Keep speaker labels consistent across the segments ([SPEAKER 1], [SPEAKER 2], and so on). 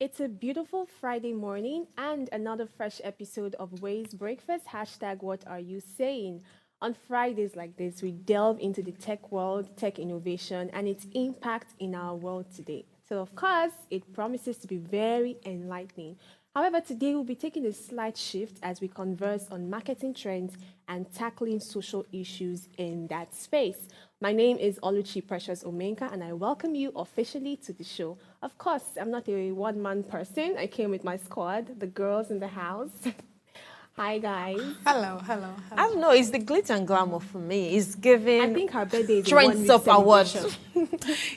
[SPEAKER 1] It's a beautiful Friday morning and another fresh episode of Ways Breakfast. Hashtag what are you saying? On Fridays like this, we delve into the tech world, tech innovation, and its impact in our world today. So, of course, it promises to be very enlightening. However, today we'll be taking a slight shift as we converse on marketing trends and tackling social issues in that space. My name is Oluchi Precious Omenka, and I welcome you officially to the show. Of course, I'm not a one man person. I came with my squad, the girls in the house. Hi, guys.
[SPEAKER 2] I don't know. It's the glitz and glamour for me. It's
[SPEAKER 1] I
[SPEAKER 2] giving
[SPEAKER 1] think her birthday is a
[SPEAKER 2] trends
[SPEAKER 1] 1 week
[SPEAKER 2] of awards.
[SPEAKER 1] celebration.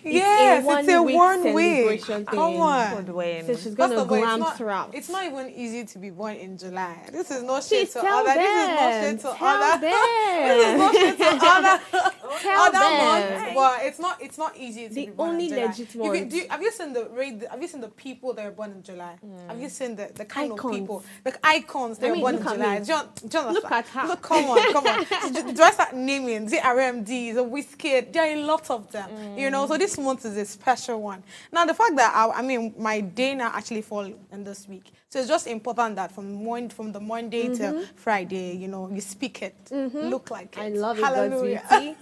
[SPEAKER 3] Yes, it's a
[SPEAKER 1] 1 week
[SPEAKER 3] 1 week.
[SPEAKER 1] celebration
[SPEAKER 3] Come
[SPEAKER 1] thing.
[SPEAKER 3] on.
[SPEAKER 1] So she's
[SPEAKER 3] First
[SPEAKER 1] gonna
[SPEAKER 3] of all,
[SPEAKER 1] glam throughout.
[SPEAKER 3] it's not even easy to be born in July. This is no
[SPEAKER 1] Please
[SPEAKER 3] shade to
[SPEAKER 1] tell
[SPEAKER 3] other.
[SPEAKER 1] them.
[SPEAKER 3] This is no shade to
[SPEAKER 1] Tell
[SPEAKER 3] other.
[SPEAKER 1] them.
[SPEAKER 3] This is no shade to other.
[SPEAKER 1] Tell
[SPEAKER 3] Other
[SPEAKER 1] them.
[SPEAKER 3] months, but it's not easy to
[SPEAKER 1] The
[SPEAKER 3] be born
[SPEAKER 1] only
[SPEAKER 3] in July.
[SPEAKER 1] legit ones.
[SPEAKER 3] Have you seen the rate? Have you seen the people that are born in July? Have you seen the kind
[SPEAKER 1] Icons.
[SPEAKER 3] of people, the icons that
[SPEAKER 1] I
[SPEAKER 3] are
[SPEAKER 1] mean,
[SPEAKER 3] born in
[SPEAKER 1] look at
[SPEAKER 3] July?
[SPEAKER 1] me.
[SPEAKER 3] Jonathan,
[SPEAKER 1] Look at her.
[SPEAKER 3] Look, come on. Do I start naming the RMD, the Whiskey? There are a lot of them, So this month is a special one. Now the fact that my day now actually fall in this week, so it's just important that from the Monday to Friday, you speak it, look like it.
[SPEAKER 1] I love it,
[SPEAKER 3] Hallelujah.
[SPEAKER 1] God's beauty.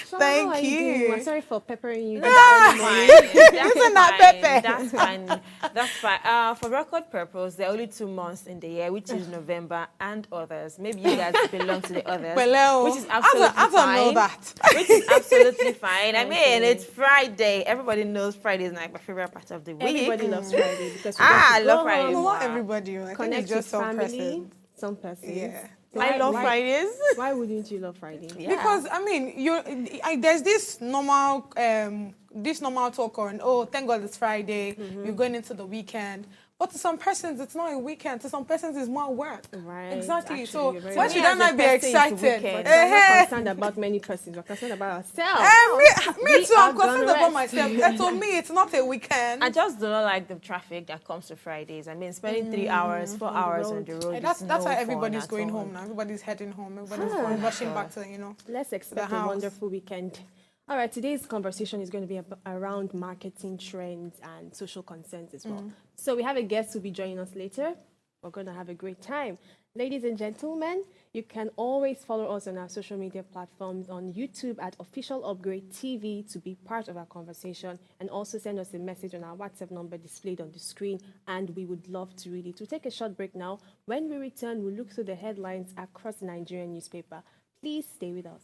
[SPEAKER 1] So
[SPEAKER 3] Thank
[SPEAKER 1] how are
[SPEAKER 3] you.
[SPEAKER 1] doing? I'm sorry for peppering you.
[SPEAKER 3] Isn't that Pepe?
[SPEAKER 2] That's fine. That's fine. For record purpose, there are only 2 months in the year, which is November and others. Maybe you guys belong to the others,
[SPEAKER 3] Well,
[SPEAKER 2] which is absolutely
[SPEAKER 3] I don't know
[SPEAKER 2] fine.
[SPEAKER 3] that.
[SPEAKER 2] Which is absolutely fine. I mean, it's Friday. Everybody knows Friday is like my favorite part of the week.
[SPEAKER 1] Everybody loves Friday because we
[SPEAKER 2] Ah,
[SPEAKER 1] get
[SPEAKER 2] I
[SPEAKER 1] to
[SPEAKER 2] love
[SPEAKER 1] go
[SPEAKER 2] Friday.
[SPEAKER 1] home,
[SPEAKER 3] No, not
[SPEAKER 2] Wow.
[SPEAKER 3] everybody. I think
[SPEAKER 1] connect
[SPEAKER 3] it's just
[SPEAKER 1] with
[SPEAKER 3] some
[SPEAKER 1] family,
[SPEAKER 3] person.
[SPEAKER 1] some persons.
[SPEAKER 3] Yeah.
[SPEAKER 2] I love
[SPEAKER 1] Why-
[SPEAKER 2] Fridays.
[SPEAKER 1] Why wouldn't you love Friday?
[SPEAKER 2] Yeah.
[SPEAKER 3] Because there's this normal talk on, oh, thank God it's Friday, you're going into the weekend. But to some persons, it's not a weekend. To some persons, it's more work.
[SPEAKER 1] Right.
[SPEAKER 3] Exactly.
[SPEAKER 1] Actually,
[SPEAKER 3] so
[SPEAKER 1] you're very
[SPEAKER 3] why
[SPEAKER 1] right.
[SPEAKER 3] should
[SPEAKER 2] Me
[SPEAKER 3] I
[SPEAKER 2] as a
[SPEAKER 3] not be
[SPEAKER 2] person, it's
[SPEAKER 3] excited?
[SPEAKER 2] weekend.
[SPEAKER 1] But we're not concerned about many persons. We're concerned about ourselves.
[SPEAKER 3] Me
[SPEAKER 1] We
[SPEAKER 3] too.
[SPEAKER 1] are
[SPEAKER 3] I'm concerned
[SPEAKER 1] gonna
[SPEAKER 3] about
[SPEAKER 1] rest.
[SPEAKER 3] myself. To me, it's not a weekend.
[SPEAKER 2] I just do not like the traffic that comes to Fridays. I mean, spending 3 hours, 4 hours on the road.
[SPEAKER 3] That's
[SPEAKER 2] is
[SPEAKER 3] why
[SPEAKER 2] no
[SPEAKER 3] everybody's
[SPEAKER 2] fun
[SPEAKER 3] going
[SPEAKER 2] at all.
[SPEAKER 3] home now. Everybody's heading home. Everybody's rushing back to
[SPEAKER 1] Let's expect
[SPEAKER 3] the
[SPEAKER 1] a
[SPEAKER 3] house.
[SPEAKER 1] wonderful weekend. All right, today's conversation is going to be around marketing trends and social concerns as well. So we have a guest who'll be joining us later. We're going to have a great time. Ladies and gentlemen, you can always follow us on our social media platforms on YouTube at Official Upgrade TV to be part of our conversation, and also send us a message on our WhatsApp number displayed on the screen, and we would love to read it. We'll take a short break now. When we return, we'll look through the headlines across the Nigerian newspaper. Please stay with us.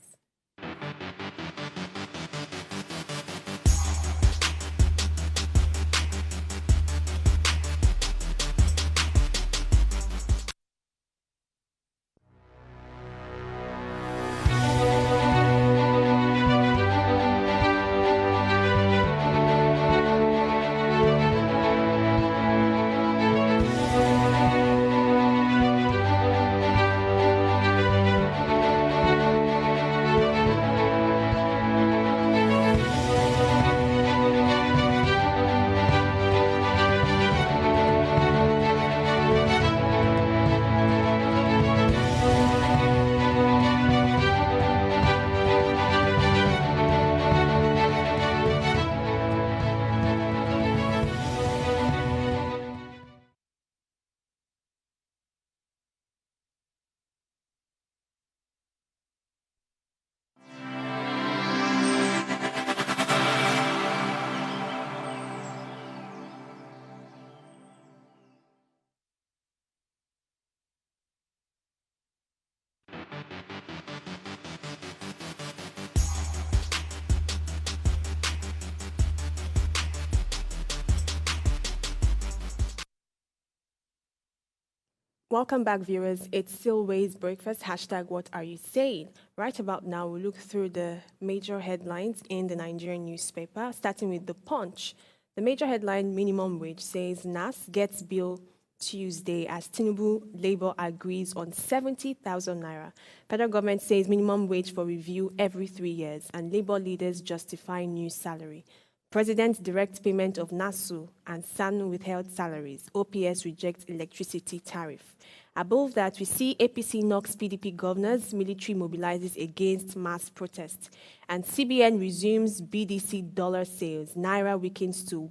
[SPEAKER 1] Welcome back, viewers. It's still Ways Breakfast. Hashtag what are you saying? Right about now, we'll look through the major headlines in the Nigerian newspaper, starting with The Punch. The major headline, minimum wage, says NAS gets bill Tuesday as Tinubu Labour agrees on 70,000 naira. Federal government says minimum wage for review every 3 years, and Labour leaders justify new salary. President direct payment of NASU and SANU withheld salaries. OPS rejects electricity tariff. Above that, we see APC knocks PDP governors, military mobilizes against mass protests, and CBN resumes BDC dollar sales. Naira weakens to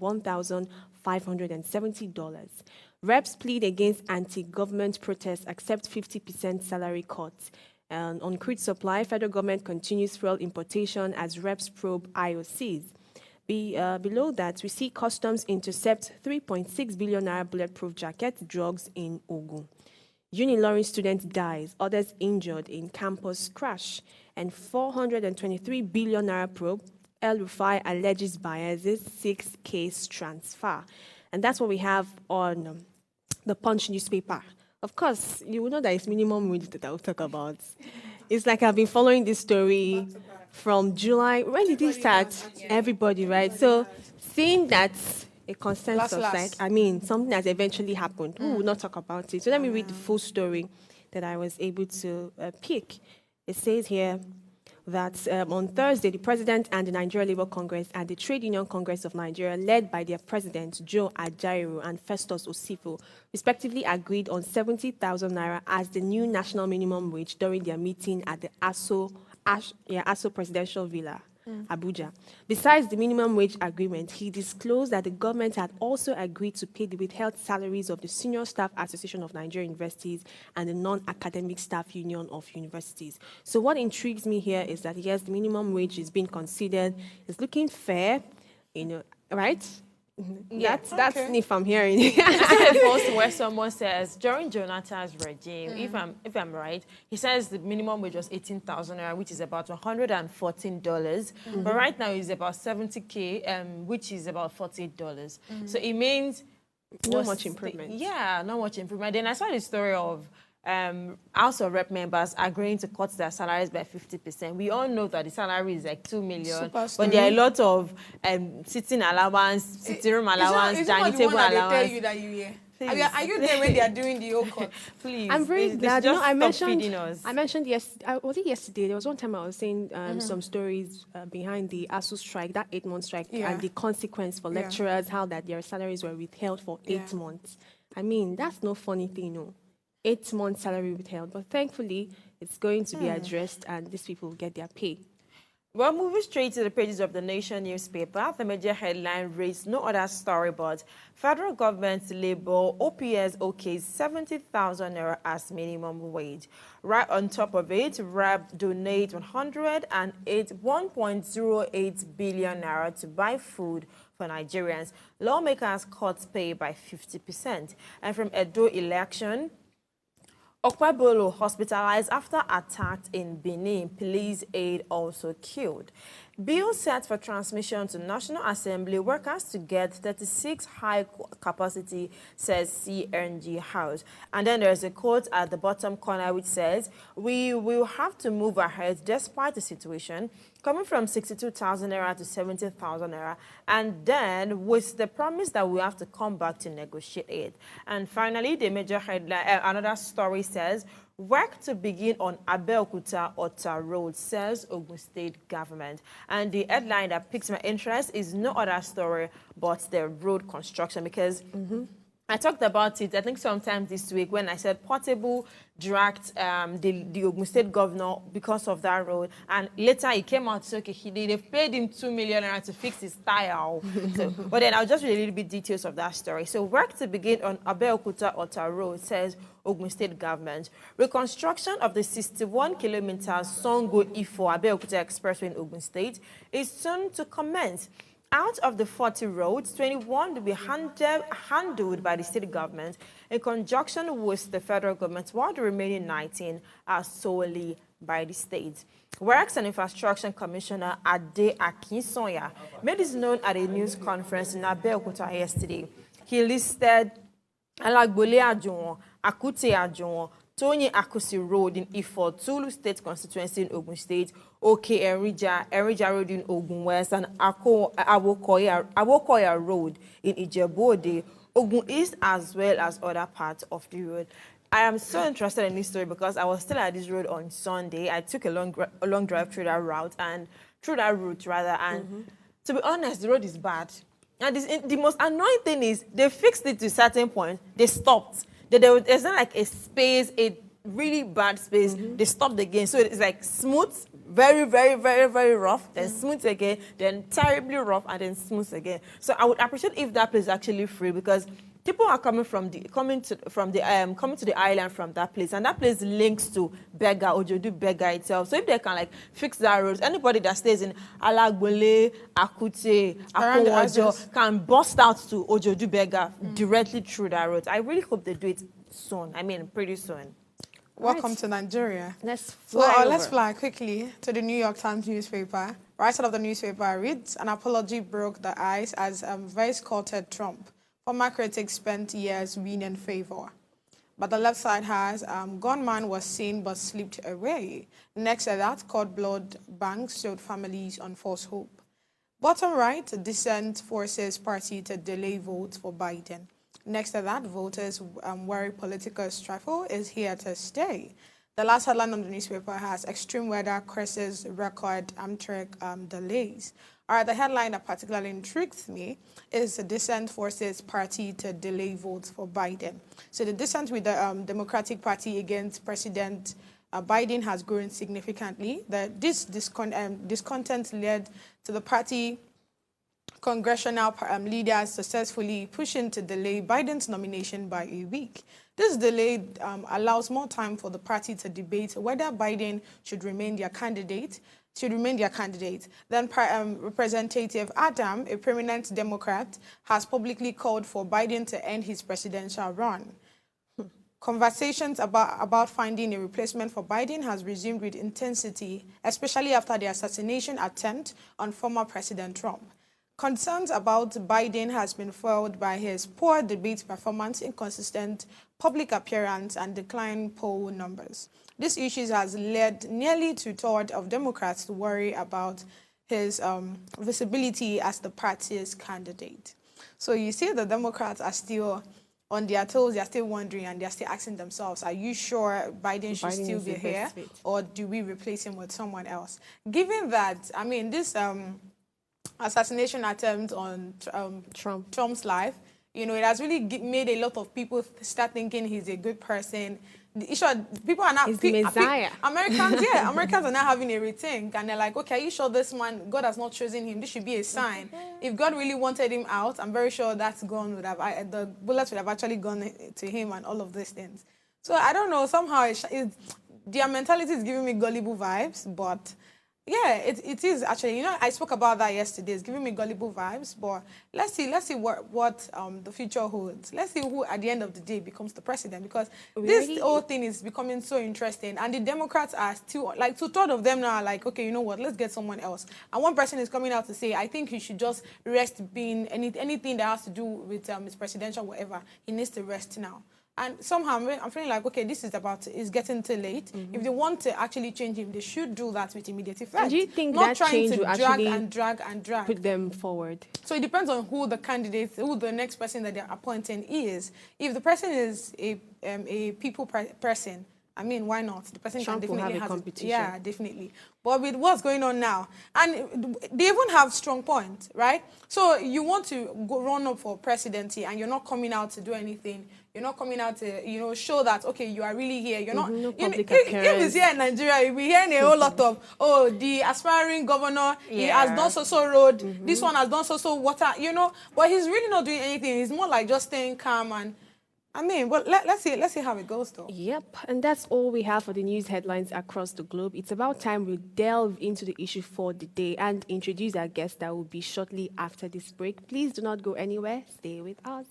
[SPEAKER 1] $570. Reps plead against anti-government protests, accept 50% salary cuts. And on crude supply, federal government continues fuel importation as reps probe IOCs. Below that, we see customs intercept 3.6 billion naira bulletproof jacket drugs in Ogun. Unilorin student dies, others injured in campus crash. And 423 billion naira probe, El-Rufai alleges biases, 6 case transfer. And that's what we have on the Punch newspaper. Of course, you will know that it's minimum wage that I'll talk about. It's like I've been following this story from July. When did it start? Everybody, right? So seeing that a consensus, like, I mean, something has eventually happened, we will not talk about it. So let me read the full story that I was able to pick. It says here that on Thursday, the President and the Nigeria Labour Congress and the Trade Union Congress of Nigeria, led by their President, Joe Ajaero and Festus Osifo, respectively agreed on 70,000 naira as the new national minimum wage during their meeting at the ASO Presidential Villa, Abuja. Besides the minimum wage agreement, he disclosed that the government had also agreed to pay the withheld salaries of the Senior Staff Association of Nigerian Universities and the Non-Academic Staff Union of Universities. So what intrigues me here is that, yes, the minimum wage is being considered, it's looking fair, right?
[SPEAKER 2] Yeah,
[SPEAKER 1] that's if I'm hearing.
[SPEAKER 2] I see a post where someone says during Jonathan's regime, if I'm right, he says the minimum wage was 18,000 naira, which is about $114. But right now it's about 70K, which is about $48. So it means
[SPEAKER 1] not much improvement.
[SPEAKER 2] Not much improvement. Then I saw the story of House of Rep members agreeing to cut their salaries by 50%. We all know that the salary is like 2 million, but there are a lot of sitting allowance, sitting room allowance, dining table allowance.
[SPEAKER 3] Tell you that you hear. Are you there when they are doing the whole cut?
[SPEAKER 2] Please.
[SPEAKER 1] I'm very glad. I mentioned yesterday. Was it yesterday? There was one time I was saying some stories behind the ASU strike, that 8-month strike, and the consequence for lecturers, how that their salaries were withheld for 8 months. I mean, that's no funny thing, no. 8 months salary withheld, but thankfully it's going to be addressed and these people will get their pay.
[SPEAKER 2] Well, moving straight to the pages of the Nation newspaper, the major headline reads no other story but federal government labor OPS okays 70,000 naira as minimum wage. Right on top of it, RAB donate 1.08 billion naira to buy food for Nigerians. Lawmakers cut pay by 50%. And from Edo election, Okwebolo hospitalized after attack in Benin. Police aide also killed. Bill set for transmission to National Assembly. Workers to get 36 high capacity, says CNG House. And then there's a quote at the bottom corner which says, we will have to move ahead despite the situation, coming from 62,000 naira to 70,000 naira, and then with the promise that we have to come back to negotiate it. And finally, the major headline, another story says, work to begin on Abeokuta-Ota Road, says Ogun State government. And the headline that piques my interest is no other story but the road construction, because I talked about it, I think sometime this week when I said Portable dragged the Ogun State governor because of that road. And later he came out to say, okay, they've paid him 2 million naira to fix his tire. But then I'll just read a little bit details of that story. So work to begin on Abeokuta-Ota Road, says Ogun State government. Reconstruction of the 61-kilometer Songo-Ifo Abeokuta Expressway in Ogun State is soon to commence. Out of the 40 roads, 21 will be handled by the state government in conjunction with the federal government, while the remaining 19 are solely by the state. Works and Infrastructure Commissioner Ade Akinsoya made this known at a news conference in Abeokuta yesterday. He listed Alagbole Ajuwon, Akute Ajuwon, Tony Akusi Road in Ifo, Tulu State Constituency in Ogun State, OK Erija Road in Ogun West, and Awokoya Road in Ijebu-Ode, Ogun East, as well as other parts of the road. I am so interested in this story because I was still at this road on Sunday. I took a long drive through that route, and to be honest, the road is bad. And the most annoying thing is they fixed it to a certain point, they stopped. There's not like a space, a really bad space. They stopped again. So it's like smooth, very, very, very, very rough, then smooth again, then terribly rough, and then smooth again. So I would appreciate if that place is actually free, because people are coming to the island from that place, and that place links to Bega, Ojodu Bega itself. So if they can like fix that road, anybody that stays in Alagbole, Akute, Akowajo can bust out to Ojodu Bega directly through that road. I really hope they do it soon. I mean, pretty soon.
[SPEAKER 3] Welcome to Nigeria.
[SPEAKER 1] Let's fly
[SPEAKER 3] Let's fly quickly to the New York Times newspaper. Right side of the newspaper reads, an apology broke the ice as Vice courted Trump. Former critics spent years winning favor. But the left side has, gunman was seen but slipped away. Next to that, cord blood banks showed families on false hope. Bottom right, dissent forces party to delay votes for Biden. Next to that, voters worry political strife is here to stay. The last headline on the newspaper has extreme weather crosses record Amtrak delays. All right, the headline that particularly intrigues me is the dissent forces party to delay votes for Biden. So the dissent with the Democratic Party against President Biden has grown significantly. This discontent led to the party congressional leaders successfully pushing to delay Biden's nomination by a week. This delay allows more time for the party to debate whether Biden should remain their candidate. Then Representative Adam, a prominent Democrat, has publicly called for Biden to end his presidential run. Conversations about finding a replacement for Biden has resumed with intensity, especially after the assassination attempt on former President Trump. Concerns about Biden has been fueled by his poor debate performance, inconsistent public appearance, and declining poll numbers. These issues has led nearly two-thirds of Democrats to worry about his visibility as the party's candidate. So you see the Democrats are still on their toes, they're still wondering, and they're still asking themselves, are you sure Biden should still be here, or do we replace him with someone else? Given that, I mean, this assassination attempt on Trump's life, you know, it has really made a lot of people start thinking he's a good person. People are not...
[SPEAKER 1] He's the Messiah.
[SPEAKER 3] Americans are now having a rethink, and they're like, okay, are you sure this man, God has not chosen him? This should be a sign. If God really wanted him out, I'm very sure that gun would have, the bullets would have actually gone to him and all of these things. So I don't know, somehow their mentality is giving me gullible vibes, but... yeah, it is actually. You know, I spoke about that yesterday. It's giving me gullible vibes, but let's see what the future holds. Let's see who at the end of the day becomes the president, because this whole thing is becoming so interesting. And the Democrats are still, like, two-thirds of them now are like, okay, you know what, let's get someone else. And one person is coming out to say, I think he should just rest being anything that has to do with his presidential whatever. He needs to rest now. And somehow I'm feeling like, okay, this is getting too late. If they want to actually change him, they should do that with immediate effect.
[SPEAKER 1] And do you think
[SPEAKER 3] not
[SPEAKER 1] that change will actually
[SPEAKER 3] drag
[SPEAKER 1] put them forward?
[SPEAKER 3] So it depends on who the candidate, who the next person that they're appointing is. If the person is a people person, I mean, why not? The person
[SPEAKER 1] Trump
[SPEAKER 3] can definitely
[SPEAKER 1] will have a competition.
[SPEAKER 3] Yeah, definitely. But with what's going on now, and they even have strong points, right? So you want to run up for presidency, and you're not coming out to do anything. You're not coming out to, you know, show that, okay, you are really here. You're not...
[SPEAKER 1] No
[SPEAKER 3] you know,
[SPEAKER 1] public
[SPEAKER 3] if
[SPEAKER 1] appearance.
[SPEAKER 3] it's here in Nigeria, we're hearing a whole lot of, oh, the aspiring governor, he has done so road, this one has done so water, you know. But he's really not doing anything. He's more like just staying calm and... I mean, well, let's see how it goes, though.
[SPEAKER 1] Yep, and that's all we have for the news headlines across the globe. It's about time we delve into the issue for the day and introduce our guest that will be shortly after this break. Please do not go anywhere. Stay with us.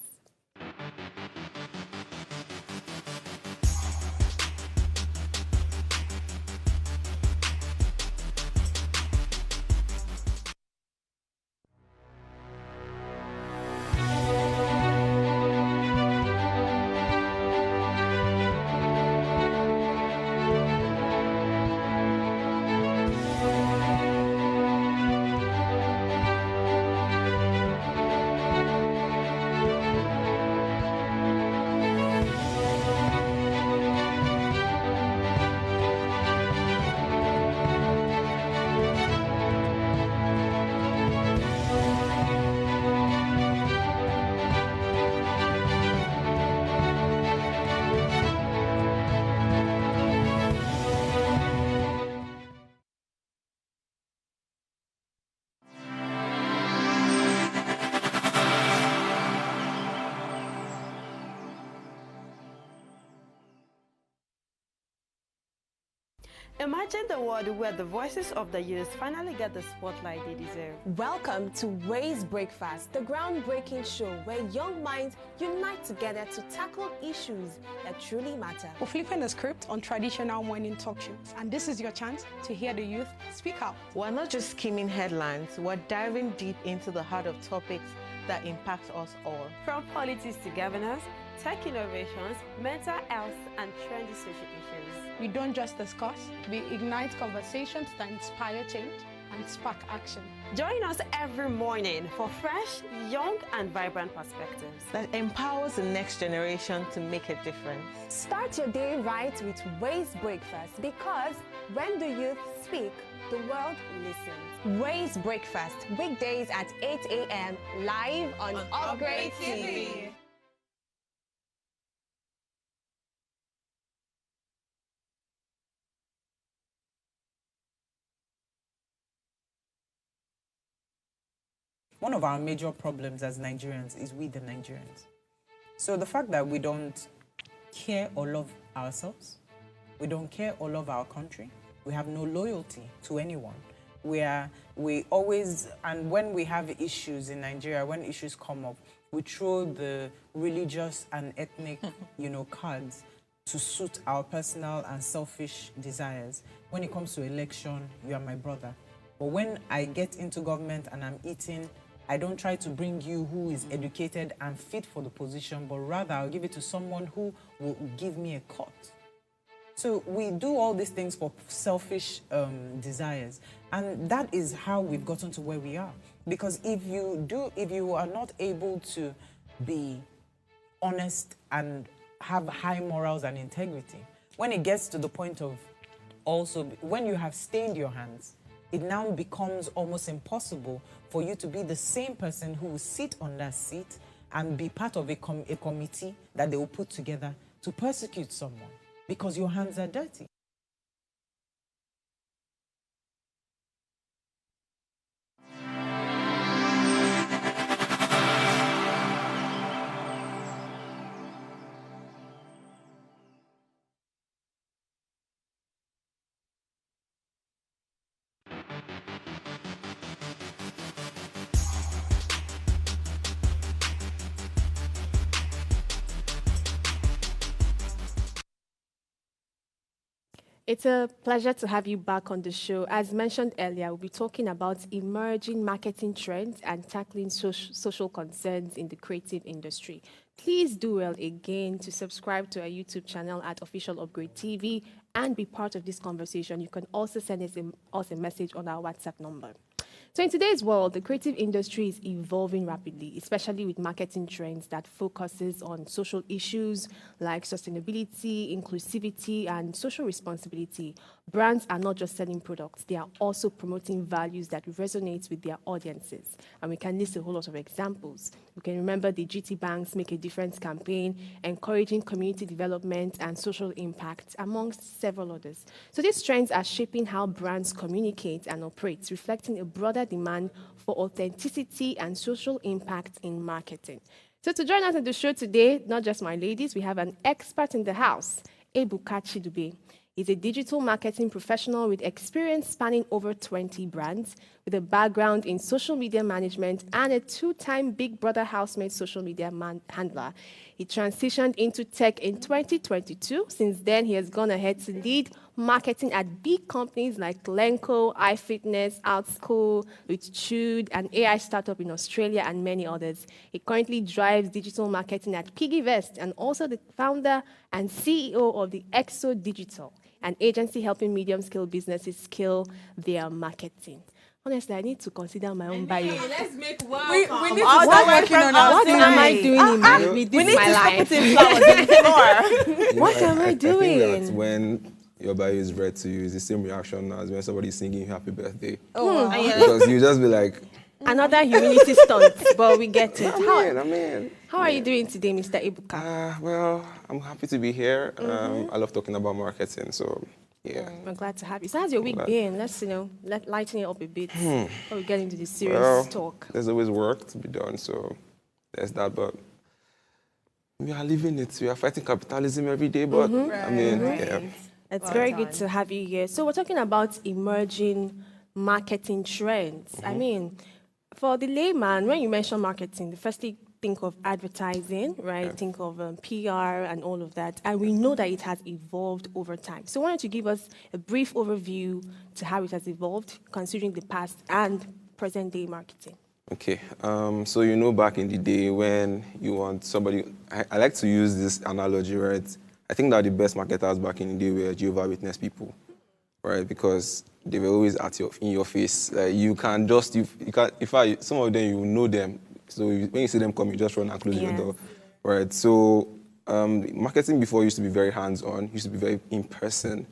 [SPEAKER 4] Imagine the world where the voices of the youth finally get the spotlight they deserve.
[SPEAKER 1] Welcome to Ways Breakfast, the groundbreaking show where young minds unite together to tackle issues that truly matter.
[SPEAKER 3] We're flipping the script on traditional morning talk shows, and this is your chance to hear the youth speak out.
[SPEAKER 5] We're not just skimming headlines, we're diving deep into the heart of topics that impact us all.
[SPEAKER 4] From politics to governance, tech innovations, mental health, and trendy social issues.
[SPEAKER 3] We don't just discuss, we ignite conversations that inspire change and spark action.
[SPEAKER 4] Join us every morning for fresh, young, and vibrant perspectives
[SPEAKER 5] That empowers the next generation to make a difference.
[SPEAKER 1] Start your day right with Ways Breakfast, because when the youth speak, the world listens. Ways Breakfast, weekdays at 8 a.m. live on Upgrade TV.
[SPEAKER 6] One of our major problems as Nigerians is we the Nigerians. So the fact that we don't care or love ourselves, we don't care or love our country, we have no loyalty to anyone. We always, and when we have issues in Nigeria, when issues come up, we throw the religious and ethnic, cards to suit our personal and selfish desires. When it comes to election, you are my brother. But when I get into government and I'm eating, I don't try to bring you who is educated and fit for the position, but rather I'll give it to someone who will give me a cut. So we do all these things for selfish desires. And that is how we've gotten to where we are. Because if you are not able to be honest and have high morals and integrity, when it gets to the point of also, when you have stained your hands, it now becomes almost impossible for you to be the same person who will sit on that seat and be part of a committee that they will put together to persecute someone because your hands are dirty.
[SPEAKER 1] It's a pleasure to have you back on the show. As mentioned earlier, we'll be talking about emerging marketing trends and tackling social concerns in the creative industry. Please do well again to subscribe to our YouTube channel at Official Upgrade TV and be part of this conversation. You can also send us a message on our WhatsApp number. So in today's world, the creative industry is evolving rapidly, especially with marketing trends that focuses on social issues like sustainability, inclusivity, and social responsibility. Brands are not just selling products, they are also promoting values that resonate with their audiences. And we can list a whole lot of examples. We can remember the GT Bank's Make a Difference campaign, encouraging community development and social impact, amongst several others. So these trends are shaping how brands communicate and operate, reflecting a broader demand for authenticity and social impact in marketing. So to join us on the show today, not just my ladies, we have an expert in the house, Ebuka Chidube. He's a digital marketing professional with experience spanning over 20 brands, with a background in social media management and a two-time Big Brother housemate social media handler. He transitioned into tech in 2022. Since then, he has gone ahead to lead marketing at big companies like Lenco, iFitness, OutSchool, with Chewed, an AI startup in Australia, and many others. He currently drives digital marketing at PiggyVest and also the founder and CEO of the Exo Digital, an agency helping medium-scale businesses scale their marketing. Honestly, I need to consider my own bio.
[SPEAKER 2] Let's make one.
[SPEAKER 3] We need to start working on our
[SPEAKER 1] What am I doing with this my life? What am I doing?
[SPEAKER 7] I think that when your bio is read to you, it's the same reaction as when somebody's singing happy birthday.
[SPEAKER 3] Oh, wow.
[SPEAKER 7] Because you just be like,
[SPEAKER 1] Another humility stunt, but we get it. How are you doing today, Mr. Ebuka?
[SPEAKER 7] Well, I'm happy to be here. I love talking about marketing, so yeah.
[SPEAKER 1] We're glad to have you. So how's your week been? Let's, lighten it up a bit before we get into the serious talk.
[SPEAKER 7] There's always work to be done, so there's that, but we are living it. We are fighting capitalism every day, but I mean, yeah.
[SPEAKER 1] It's
[SPEAKER 2] Well
[SPEAKER 1] very
[SPEAKER 2] done.
[SPEAKER 1] good to have you here. So we're talking about emerging marketing trends. I mean, for the layman, when you mention marketing, the first thing think of advertising, right? Think of PR and all of that. And we know that it has evolved over time. So I wanted to give us a brief overview to how it has evolved, considering the past and present day marketing.
[SPEAKER 7] Okay, so you know back in the day when you want somebody, I like to use this analogy, right? I think that the best marketers back in the day were Jehovah's Witness people, right? Because they were always in your face. Like you can, in fact, some of them, you know them. So when you see them come, you just run and close your door, right? So marketing before used to be very hands-on, used to be very in-person,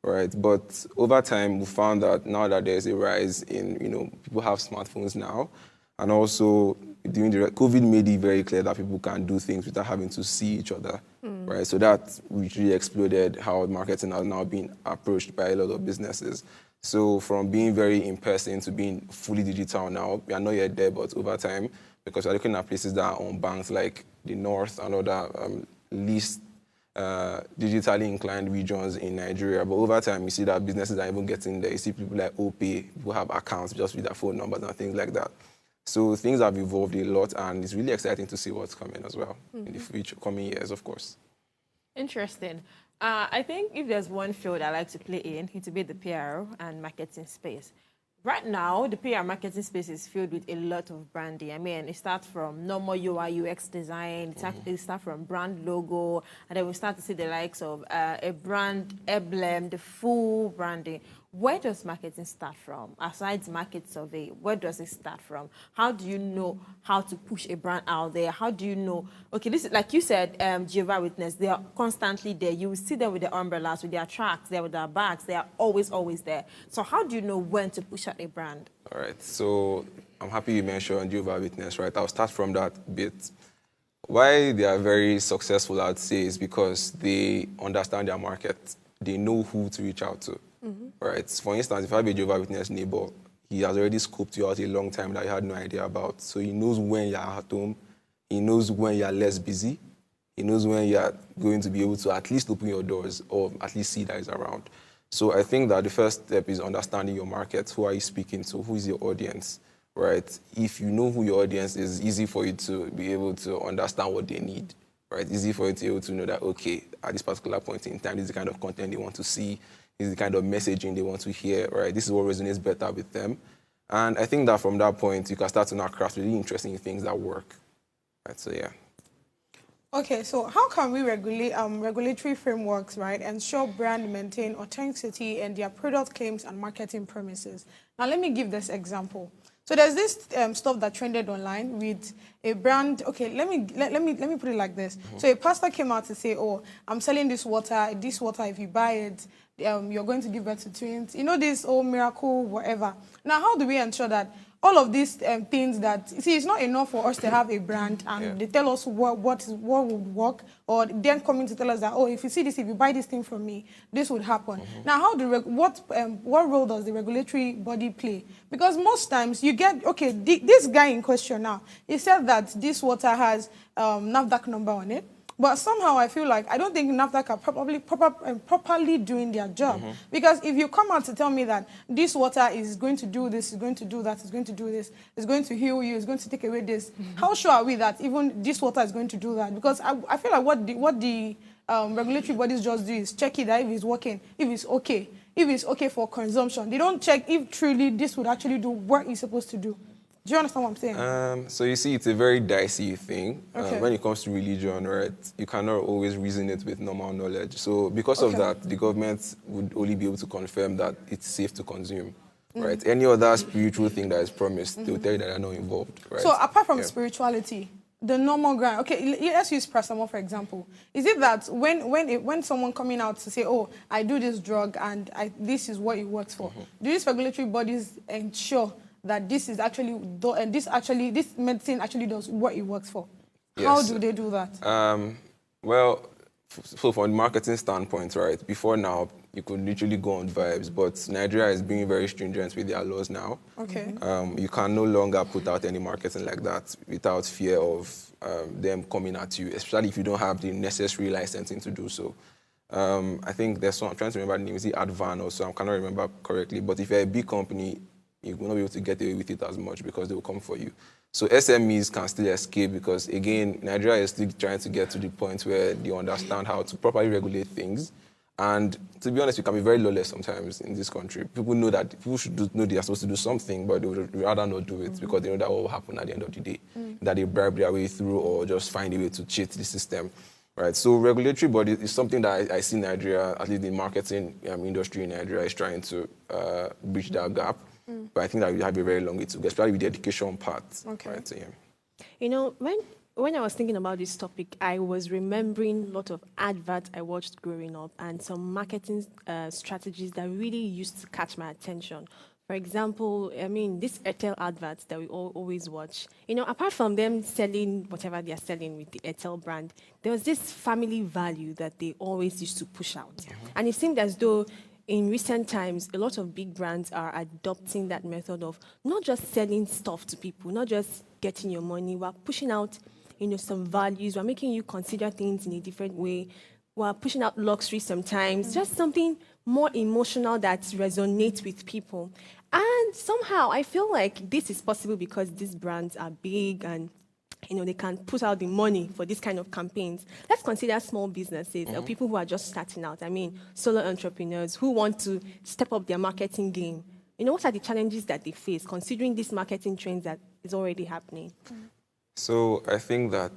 [SPEAKER 7] right? But over time, we found that now that there's a rise in, people have smartphones now, and also during the COVID made it very clear that people can do things without having to see each other, right? So that really exploded how marketing has now been approached by a lot of businesses. So from being very in-person to being fully digital now, we are not yet there, but over time, because we're looking at places that are on banks like the North and other least digitally inclined regions in Nigeria. But over time, you see that businesses are even getting there. You see people like OPay, who have accounts just with their phone numbers and things like that. So things have evolved a lot, and it's really exciting to see what's coming as well in the future, coming years, of course.
[SPEAKER 2] Interesting. I think if there's one field I like to play in, it would be the PR and marketing space. Right now, the PR marketing space is filled with a lot of branding. I mean, it starts from normal UI, UX design, it starts from brand logo, and then we start to see the likes of a brand emblem, the full branding. Where does marketing start from? Aside market survey, where does it start from? How do you know how to push a brand out there? How do you know, okay, this is, like you said, Jehovah's Witness, they are constantly there. You will see them with their umbrellas, with their tracks, there with their bags. They are always there. So how do you know when to push out a brand?
[SPEAKER 7] All right, so I'm happy you mentioned Jehovah's Witness, right? I'll start from that bit. Why they are very successful, I'd say, is because they understand their market. They know who to reach out to. Right. For instance, if I have a Jehovah's Witness neighbor, he has already scoped you out a long time that you had no idea about. So he knows when you're at home. He knows when you're less busy. He knows when you're going to be able to at least open your doors or at least see that he's around. So I think that the first step is understanding your market. Who are you speaking to? Who is your audience? Right. If you know who your audience is, it's easy for you to be able to understand what they need. Right. It's easy for you to be able to know that, okay, at this particular point in time, this is the kind of content they want to see. This is the kind of messaging they want to hear, right? This is what resonates better with them. And I think that from that point, you can start to now craft really interesting things that work. Right, so yeah.
[SPEAKER 3] Okay, so how can we regulate regulatory frameworks, right, ensure brand maintain authenticity and their product claims and marketing promises? Now, let me give this example. So there's this stuff that trended online with a brand. Okay, let me put it like this. So a pastor came out to say, "Oh, I'm selling this water. This water, if you buy it, you're going to give birth to twins." You know, this miracle, whatever. Now, how do we ensure that all of these things that, see, it's not enough for us to have a brand and they tell us what would work, or then coming to tell us that, oh, if you see this, if you buy this thing from me, this would happen. Now, what role does the regulatory body play? Because most times you get, okay, this guy in question now, he said that this water has NAFDAC number on it. But somehow I feel like I don't think NAFDAC are properly doing their job. Because if you come out to tell me that this water is going to do this, is going to do that, is going to do this, is going to heal you, is going to take away this, how sure are we that even this water is going to do that? Because I feel like what the regulatory bodies just do is check it that if it's working, if it's okay for consumption. They don't check if truly this would actually do what it's supposed to do. Do you understand what I'm saying?
[SPEAKER 7] So you see, it's a very dicey thing.
[SPEAKER 3] Okay.
[SPEAKER 7] When it comes to religion, right, you cannot always reason it with normal knowledge. So because of that, the government would only be able to confirm that it's safe to consume, right? Any other spiritual thing that is promised, they'll tell you that they're not involved, right?
[SPEAKER 3] So apart from spirituality, the normal ground, okay, let's use paracetamol, for example. Is it that when someone coming out to say, oh, I do this drug and this is what it works for, do these regulatory bodies ensure that this is actually, and this medicine actually does what it works for?
[SPEAKER 7] Yes.
[SPEAKER 3] How do they do that?
[SPEAKER 7] Well, so from a marketing standpoint, right, before now, you could literally go on vibes, but Nigeria is being very stringent with their laws now.
[SPEAKER 3] Okay.
[SPEAKER 7] You can no longer put out any marketing like that without fear of them coming at you, especially if you don't have the necessary licensing to do so. I think there's some, I'm trying to remember the name, is it Advan or so, I cannot remember correctly, but if you're a big company, you will not be able to get away with it as much because they will come for you. So SMEs can still escape because, again, Nigeria is still trying to get to the point where they understand how to properly regulate things. And to be honest, we can be very lawless sometimes in this country. People know that people should know they are supposed to do something, but they would rather not do it because they know that what will happen at the end of the day, that they bribe their way through or just find a way to cheat the system. Right, so regulatory body is something that I see Nigeria, at least the marketing industry in Nigeria, is trying to bridge that gap. But I think that we have a very long way to go, especially with the education part.
[SPEAKER 3] Okay.
[SPEAKER 7] Right, so, yeah.
[SPEAKER 1] You know, when I was thinking about this topic, I was remembering a lot of adverts I watched growing up and some marketing strategies that really used to catch my attention. For example, I mean, these Airtel adverts that we always watch, you know, apart from them selling whatever they are selling with the Airtel brand, there was this family value that they always used to push out. And it seemed as though in recent times, a lot of big brands are adopting that method of not just selling stuff to people, not just getting your money. We're pushing out, you know, some values. We're making you consider things in a different way. We're pushing out luxury sometimes, just something more emotional that resonates with people. And somehow I feel like this is possible because these brands are big and, you know, they can put out the money for this kind of campaigns. Let's consider small businesses or people who are just starting out. I mean, solo entrepreneurs who want to step up their marketing game. You know, what are the challenges that they face considering these marketing trends that is already happening?
[SPEAKER 7] So I think that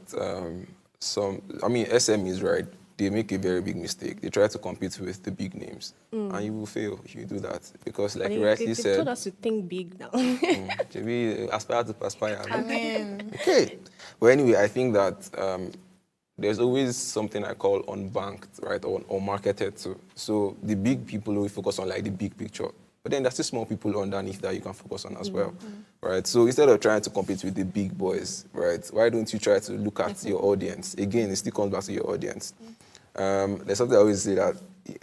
[SPEAKER 7] SMEs, right, they make a very big mistake. They try to compete with the big names, and you will fail if you do that. Because, like you rightly
[SPEAKER 1] they
[SPEAKER 7] said,
[SPEAKER 1] told us to think big now.
[SPEAKER 7] Maybe aspire to perspire.
[SPEAKER 3] I mean,
[SPEAKER 7] Okay. Well, anyway, I think that there's always something I call unbanked, right, or unmarketed too. So the big people will focus on like the big picture. But then there's still small people underneath that you can focus on as well, right? So instead of trying to compete with the big boys, right, why don't you try to look at your audience? Again, it still comes back to your audience. There's something I always say that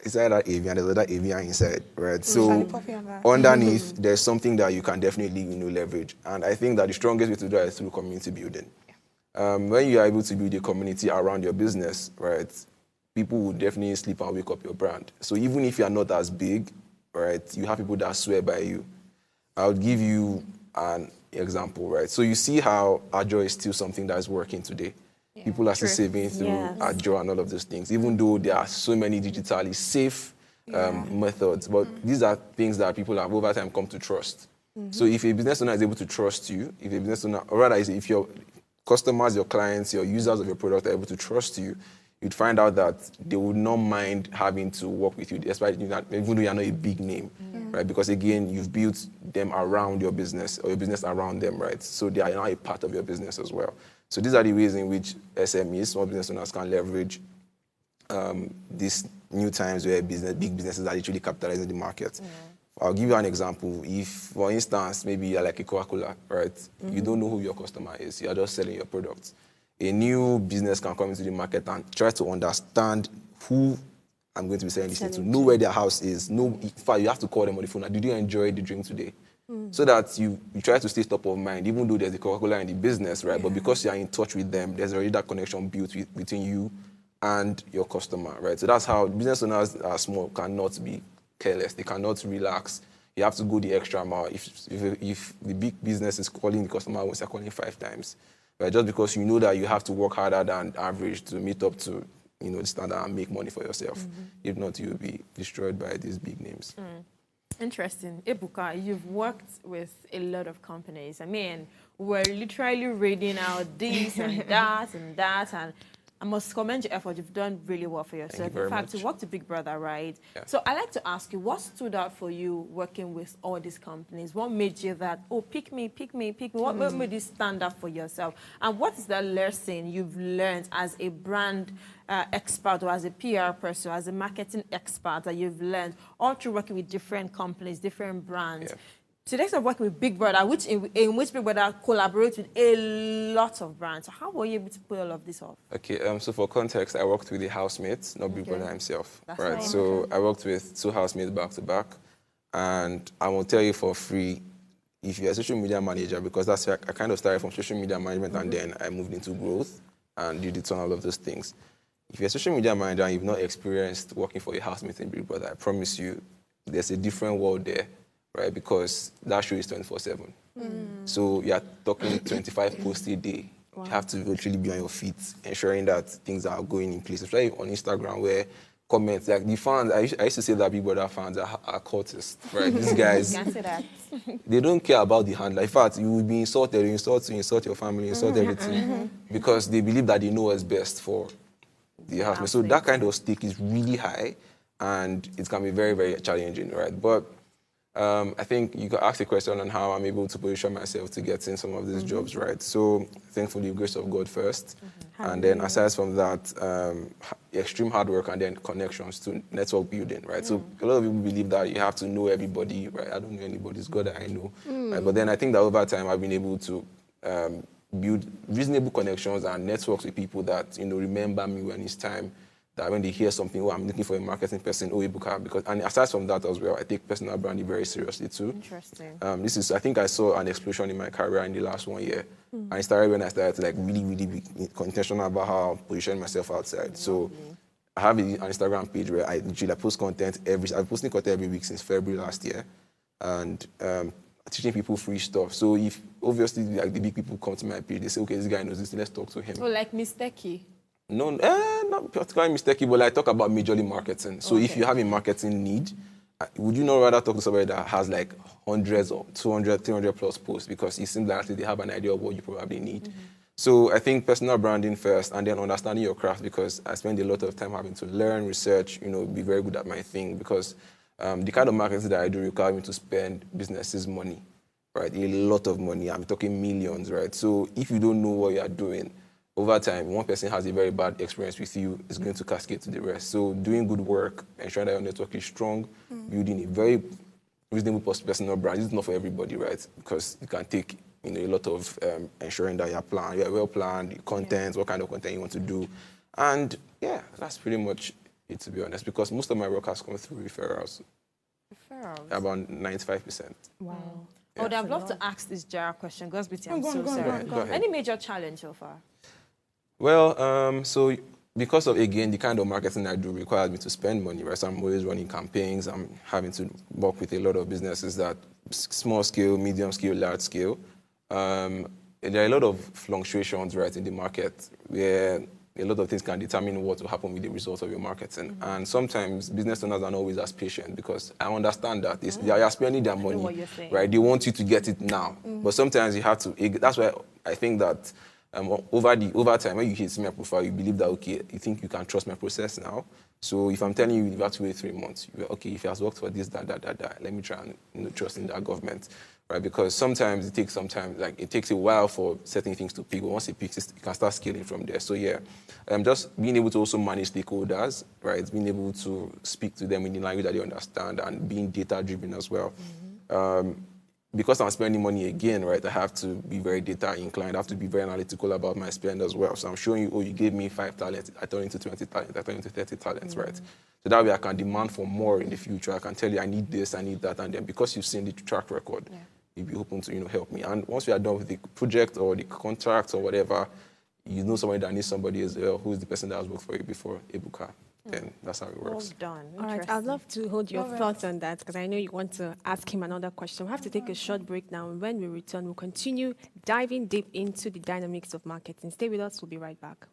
[SPEAKER 7] inside that avian, there's another avian inside, right? So underneath, there's something that you can definitely, you know, leverage. And I think that the strongest way to do it is through community building. When you are able to build a community around your business, right, people will definitely sleep and wake up your brand. So even if you are not as big, right, you have people that swear by you. I'll give you an example, right? So you see how Ajo is still something that is working today. People are still saving through Ajo and all of those things, even though there are so many digitally safe methods. But these are things that people have over time come to trust. So if a business owner is able to trust you, if a business owner, or rather if your customers, your clients, your users of your product are able to trust you, you'd find out that they would not mind having to work with you, despite even though you're not a big name, right? Because again, you've built them around your business or your business around them, right? So they are now a part of your business as well. So these are the ways in which SMEs, small business owners, can leverage these new times where big businesses are literally capitalizing the market. I'll give you an example. If, for instance, maybe you're like a Coca-Cola, right? You don't know who your customer is. You're just selling your products. A new business can come into the market and try to understand who I'm going to be selling this to, know where their house is, know, in fact, you have to call them on the phone. Did you enjoy the drink today? So that you try to stay top of mind, even though there's a Coca-Cola in the business, right? But because you are in touch with them, there's already that connection built between you and your customer, right? So that's how business owners are small cannot be careless. They cannot relax. You have to go the extra mile. If the big business is calling the customer once, they're calling 5 times. Right? Just because you know that you have to work harder than average to meet up to, you know, the standard and make money for yourself. If not, you'll be destroyed by these big names.
[SPEAKER 2] Interesting. Ebuka, you've worked with a lot of companies. I mean, we're literally reading out this and that and that, and I must commend your effort. You've done really well for yourself.
[SPEAKER 7] Thank you very
[SPEAKER 2] In fact,
[SPEAKER 7] much.
[SPEAKER 2] you worked with Big Brother, right?
[SPEAKER 7] Yeah.
[SPEAKER 2] So I'd like to ask you, what stood out for you working with all these companies? What made you that, oh, pick me, pick me, pick me? What made you stand up for yourself? And what is the lesson you've learned as a brand expert or as a PR person, or as a marketing expert that you've learned all through working with different companies, different brands?
[SPEAKER 7] Yeah.
[SPEAKER 2] To the extent of working with Big Brother, which in which Big Brother collaborates with a lot of brands. So how were you able to pull all of this off?
[SPEAKER 7] Okay, so for context, I worked with the housemates, not Big Brother himself,
[SPEAKER 2] That's
[SPEAKER 7] right?
[SPEAKER 2] nice.
[SPEAKER 7] So I worked with 2 housemates back to back, and I will tell you for free, if you're a social media manager, because that's where I kind of started from social media management, and then I moved into growth and did it on all of those things. if you're a social media manager and you've not experienced working for a housemate in Big Brother, I promise you, there's a different world there, right? Because that show is 24/7. So you're talking 25 posts a day. You have to literally be on your feet, ensuring that things are going in place, especially on Instagram where comments, like the fans, I used to say that Big Brother fans are cultists, right? These guys,
[SPEAKER 2] Can't say that.
[SPEAKER 7] they don't care about the handler. In fact, you will be insulted, you insult your family, insult everything, because they believe that they know what's best for the housemate. So that kind of stake is really high, and it can be very, very challenging, right? But I think you could ask a question on how I'm able to position myself to get in some of these jobs, right? So thankfully, the grace of God first. And then aside from that, extreme hard work and then connections to network building, right? So a lot of people believe that you have to know everybody, right? I don't know anybody, it's God that I know. Right? But then I think that over time, I've been able to build reasonable connections and networks with people that, remember me when it's time, that when they hear something, I'm looking for a marketing person, Ebuka, because, and aside from that as well, I take personal branding very seriously too.
[SPEAKER 2] Interesting.
[SPEAKER 7] I think I saw an explosion in my career in the last 1 year. And it started when I started to really, really be intentional about how I position myself outside. So I have an Instagram page where I literally post content I've been posting content every week since February last year. And teaching people free stuff. So if obviously like the big people come to my page, they say, okay, this guy knows this, let's talk to him.
[SPEAKER 2] Oh, like Mr.
[SPEAKER 7] No, not particularly mistake, but I talk about majorly marketing. So if you have a marketing need, would you not rather talk to somebody that has like hundreds or 200, 300 plus posts, because it seems like they have an idea of what you probably need. So I think personal branding first, and then understanding your craft, because I spend a lot of time having to learn, research, be very good at my thing, because the kind of marketing that I do require me to spend businesses' money, right? A lot of money. I'm talking millions, right? So if you don't know what you are doing, over time, one person has a very bad experience with you, it's going to cascade to the rest. So doing good work, ensuring that your network is strong, building a very reasonable personal brand. This is not for everybody, right? Because it can take a lot of ensuring that you're well planned, content, what kind of content you want to do. And yeah, that's pretty much it, to be honest, because most of my work has come through referrals. About 95%.
[SPEAKER 1] Wow.
[SPEAKER 2] Yeah. I'd love to ask this Jara question. Go
[SPEAKER 7] ahead.
[SPEAKER 2] Any major challenge so far?
[SPEAKER 7] Well, so because of, again, the kind of marketing I do requires me to spend money, right? So I'm always running campaigns. I'm having to work with a lot of businesses that small scale, medium scale, large scale. There are a lot of fluctuations, right, in the market where a lot of things can determine what will happen with the results of your marketing. And sometimes business owners are not always as patient, because I understand that they are spending their money, right? They want you to get it now. But sometimes you have to, that's why I think that over time, when you hit my profile, you believe that, okay, you think you can trust my process now. So if I'm telling you you have to wait 3 months, you're okay, if it has worked for this, let me try and trust in that government, right? Because sometimes it takes some time, like it takes a while for certain things to peak, but once it peaks, you can start scaling from there. So yeah, just being able to also manage stakeholders, right? Being able to speak to them in the language that they understand, and being data-driven as well. Because I'm spending money again, right, I have to be very data inclined. I have to be very analytical about my spend as well. So I'm showing you, you gave me 5 talents, I turn into 20 talents, I turn into 30 talents, right? So that way I can demand for more in the future. I can tell you I need this, I need that, and then because you've seen the track record, you'll be open to help me. And once we are done with the project or the contract or whatever, you know somebody that needs somebody as well, who's the person that has worked for you before, Ebuka. Then that's how it works.
[SPEAKER 2] Well done.
[SPEAKER 1] All right, I'd love to hold your thoughts on that, because I know you want to ask him another question. We'll have to take a short break now, and when we return, we'll continue diving deep into the dynamics of marketing. Stay with us, we'll be right back.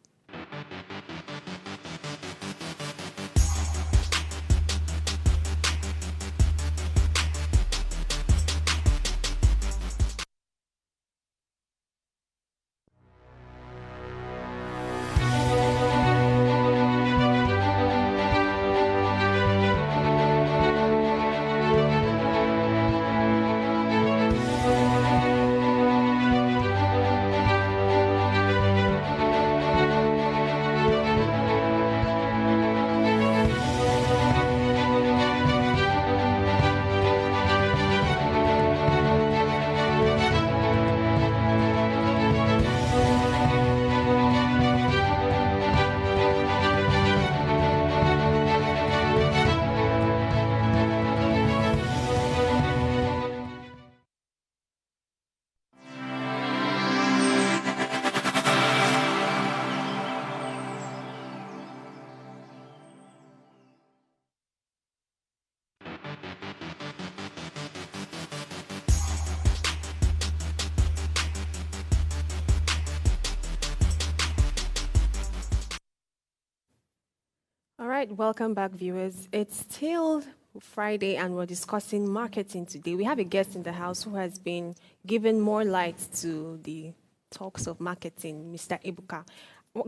[SPEAKER 1] All right, welcome back, viewers. It's still Friday, and we're discussing marketing today. We have a guest in the house who has been given more light to the talks of marketing, Mr. Ebuka.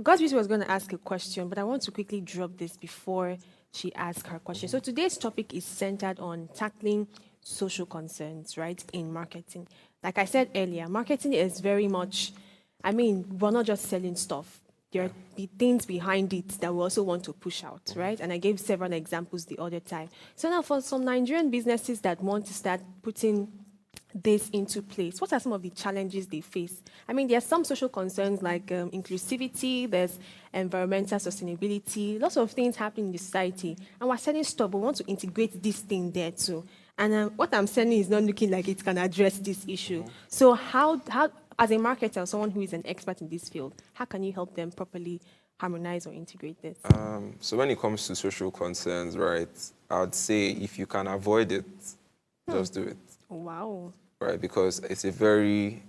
[SPEAKER 1] God's was going to ask a question, but I want to quickly drop this before she asks her question. So today's topic is centered on tackling social concerns, right, in marketing. Like I said earlier, marketing is very much, we're not just selling stuff. There are the things behind it that we also want to push out, right? And I gave several examples the other time. So now for some Nigerian businesses that want to start putting this into place, what are some of the challenges they face? There are some social concerns like inclusivity, there's environmental sustainability, lots of things happening in the society. And we're selling stuff, but we want to integrate this thing there too. And what I'm saying is not looking like it can address this issue. So how as a marketer, someone who is an expert in this field, how can you help them properly harmonize or integrate this?
[SPEAKER 7] So when it comes to social concerns, right, I would say if you can avoid it, just do it.
[SPEAKER 1] Wow.
[SPEAKER 7] Right, because it's a very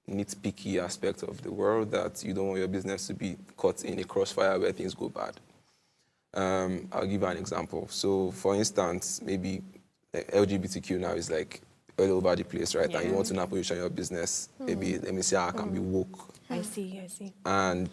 [SPEAKER 7] nitpicky aspect of the world that you don't want your business to be caught in a crossfire where things go bad. I'll give you an example. So, for instance, maybe LGBTQ now is like all over the place, right? Yeah. And you want to now position your business. Maybe let me say I can be woke.
[SPEAKER 1] I see.
[SPEAKER 7] And